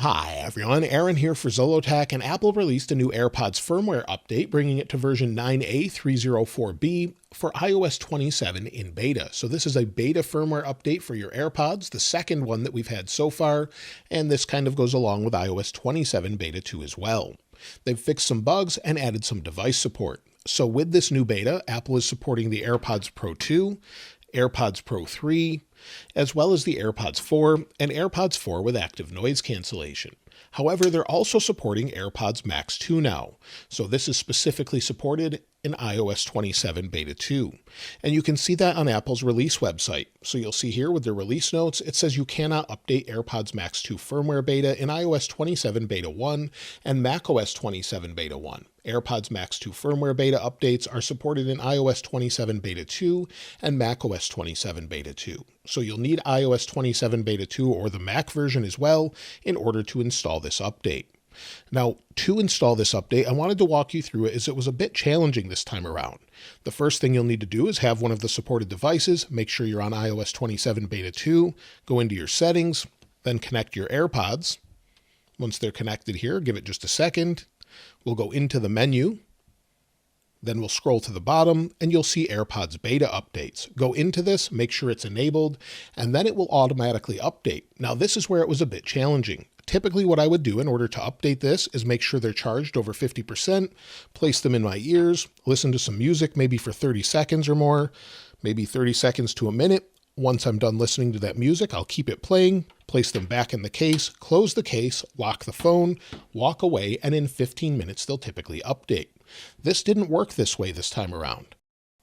Hi everyone, Aaron here for Zollotech, and Apple released a new AirPods firmware update, bringing it to version 9A304b for iOS 27 in beta. So this is a beta firmware update for your AirPods, the second one that we've had so far, and this kind of goes along with iOS 27 beta 2 as well. They've fixed some bugs and added some device support. So with this new beta, Apple is supporting the AirPods Pro 2, AirPods Pro 3, as well as the AirPods 4 and AirPods 4 with active noise cancellation. However, they're also supporting AirPods Max 2 now, so this is specifically supported in iOS 27 Beta 2. And you can see that on Apple's release website. So you'll see here with their release notes, it says you cannot update AirPods Max 2 firmware beta in iOS 27 Beta 1 and macOS 27 Beta 1. AirPods Max 2 firmware beta updates are supported in iOS 27 Beta 2 and macOS 27 Beta 2. So you'll need iOS 27 Beta 2 or the Mac version as well in order to install this update. Now, to install this update, I wanted to walk you through it as it was a bit challenging this time around. The first thing you'll need to do is have one of the supported devices, make sure you're on iOS 27 Beta 2, go into your settings, then connect your AirPods. Once they're connected here, give it just a second. We'll go into the menu, then we'll scroll to the bottom and you'll see AirPods Beta updates. Go into this, make sure it's enabled, and then it will automatically update. Now this is where it was a bit challenging. Typically what I would do in order to update this is make sure they're charged over 50%, place them in my ears, listen to some music maybe for 30 seconds or more, maybe 30 seconds to a minute. Once I'm done listening to that music, I'll keep it playing, place them back in the case, close the case, lock the phone, walk away, and in 15 minutes they'll typically update. This didn't work this way this time around.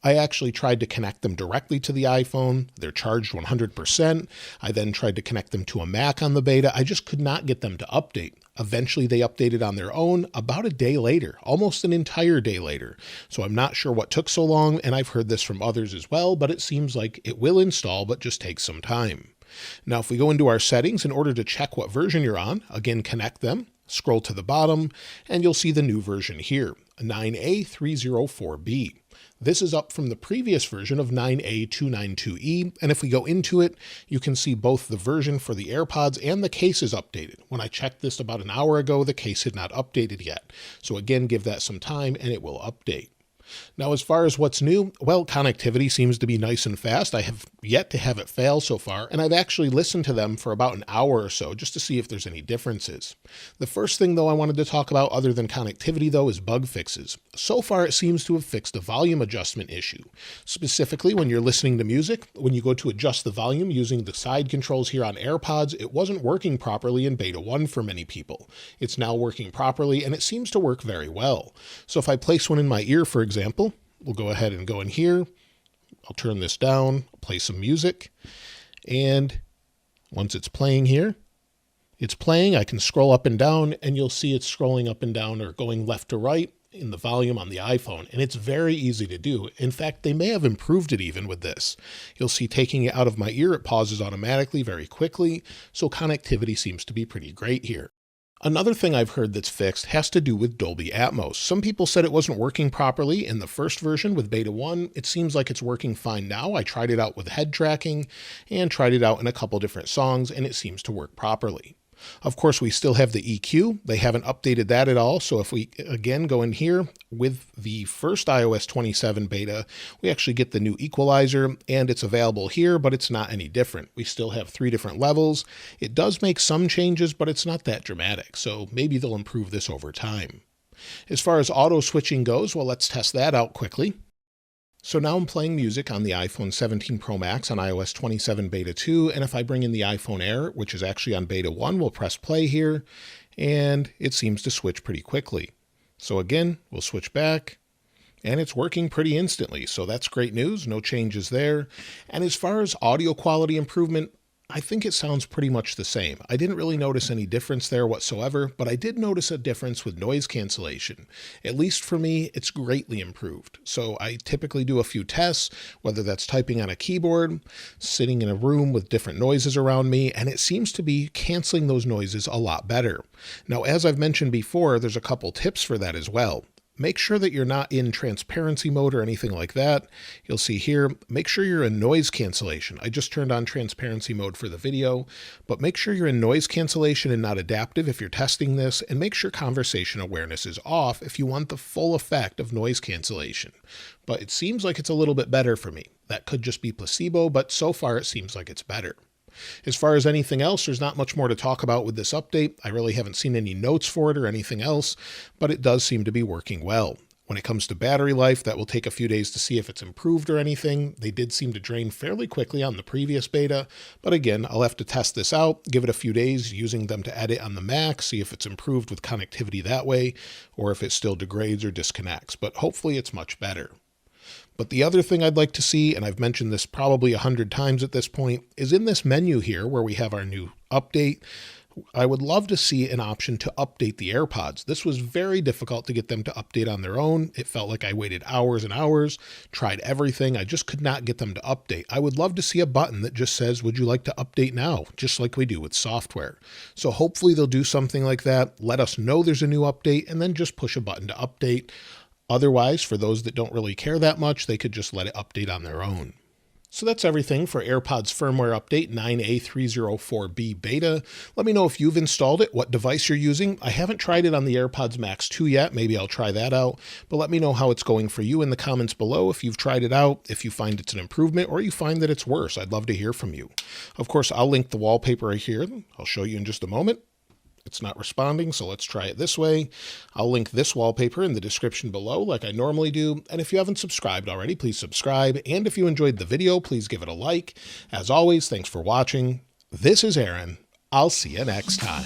I actually tried to connect them directly to the iPhone. They're charged 100%. I then tried to connect them to a Mac on the beta. I just could not get them to update. Eventually they updated on their own about a day later, almost an entire day later. So I'm not sure what took so long, and I've heard this from others as well, but it seems like it will install, but just takes some time. Now, if we go into our settings, in order to check what version you're on, again, connect them, scroll to the bottom, and you'll see the new version here, 9A304b. This is up from the previous version of 9A292e, and if we go into it, you can see both the version for the AirPods and the case is updated. When I checked this about an hour ago, the case had not updated yet. So again, give that some time and it will update. Now, as far as what's new, well, connectivity seems to be nice and fast. I have yet to have it fail so far, and I've actually listened to them for about an hour or so just to see if there's any differences. The first thing, though, I wanted to talk about other than connectivity, though, is bug fixes. So far, it seems to have fixed the volume adjustment issue. Specifically, when you're listening to music, when you go to adjust the volume using the side controls here on AirPods, it wasn't working properly in Beta 1 for many people. It's now working properly, and it seems to work very well. So if I place one in my ear, for example, we'll go ahead and go in here. I'll turn this down, play some music, and once it's playing here, it's playing. I can scroll up and down, and you'll see it's scrolling up and down or going left to right in the volume on the iPhone, and it's very easy to do. In fact, they may have improved it even with this. You'll see taking it out of my ear, it pauses automatically very quickly, so connectivity seems to be pretty great here. Another thing I've heard that's fixed has to do with Dolby Atmos. Some people said it wasn't working properly in the first version with Beta 1. It seems like it's working fine now. I tried it out with head tracking and tried it out in a couple different songs, and it seems to work properly. Of course, we still have the EQ. They haven't updated that at all. So if we, again, go in here with the first iOS 27 beta, we actually get the new equalizer, and it's available here, but it's not any different. We still have 3 different levels. It does make some changes, but it's not that dramatic. So maybe they'll improve this over time. As far as auto switching goes, well, let's test that out quickly. So now I'm playing music on the iPhone 17 Pro Max on iOS 27 Beta 2, and if I bring in the iPhone Air, which is actually on Beta 1, we'll press play here, and it seems to switch pretty quickly. So again, we'll switch back, and it's working pretty instantly, so that's great news, no changes there. And as far as audio quality improvement, I think it sounds pretty much the same. I didn't really notice any difference there whatsoever, but I did notice a difference with noise cancellation. At least for me, it's greatly improved. So I typically do a few tests, whether that's typing on a keyboard, sitting in a room with different noises around me, and it seems to be canceling those noises a lot better. Now, as I've mentioned before, there's a couple tips for that as well. make sure that you're not in transparency mode or anything like that. You'll see here, make sure you're in noise cancellation. I just turned on transparency mode for the video, but make sure you're in noise cancellation and not adaptive if you're testing this, and make sure conversation awareness is off if you want the full effect of noise cancellation. But it seems like it's a little bit better for me. That could just be placebo, but so far it seems like it's better. As far as anything else, there's not much more to talk about with this update. I really haven't seen any notes for it or anything else, but it does seem to be working well. When it comes to battery life, that will take a few days to see if it's improved or anything. They did seem to drain fairly quickly on the previous beta, but again, I'll have to test this out, give it a few days using them to edit on the Mac, see if it's improved with connectivity that way, or if it still degrades or disconnects, but hopefully it's much better. But the other thing I'd like to see, and I've mentioned this probably 100 times at this point, is in this menu here where we have our new update. I would love to see an option to update the AirPods. This was very difficult to get them to update on their own. It felt like I waited hours and hours, tried everything. I just could not get them to update. I would love to see a button that just says, would you like to update now? Just like we do with software. So hopefully they'll do something like that. Let us know there's a new update and then just push a button to update. Otherwise, for those that don't really care that much, they could just let it update on their own. So that's everything for AirPods Firmware Update 9A304b Beta. Let me know if you've installed it, what device you're using. I haven't tried it on the AirPods Max 2 yet. Maybe I'll try that out. But let me know how it's going for you in the comments below if you've tried it out, if you find it's an improvement, or you find that it's worse. I'd love to hear from you. Of course, I'll link the wallpaper right here. I'll show you in just a moment. It's not responding, so let's try it this way. I'll link this wallpaper in the description below like I normally do. And if you haven't subscribed already, please subscribe. And if you enjoyed the video, please give it a like. As always, thanks for watching. This is Aaron. I'll see you next time.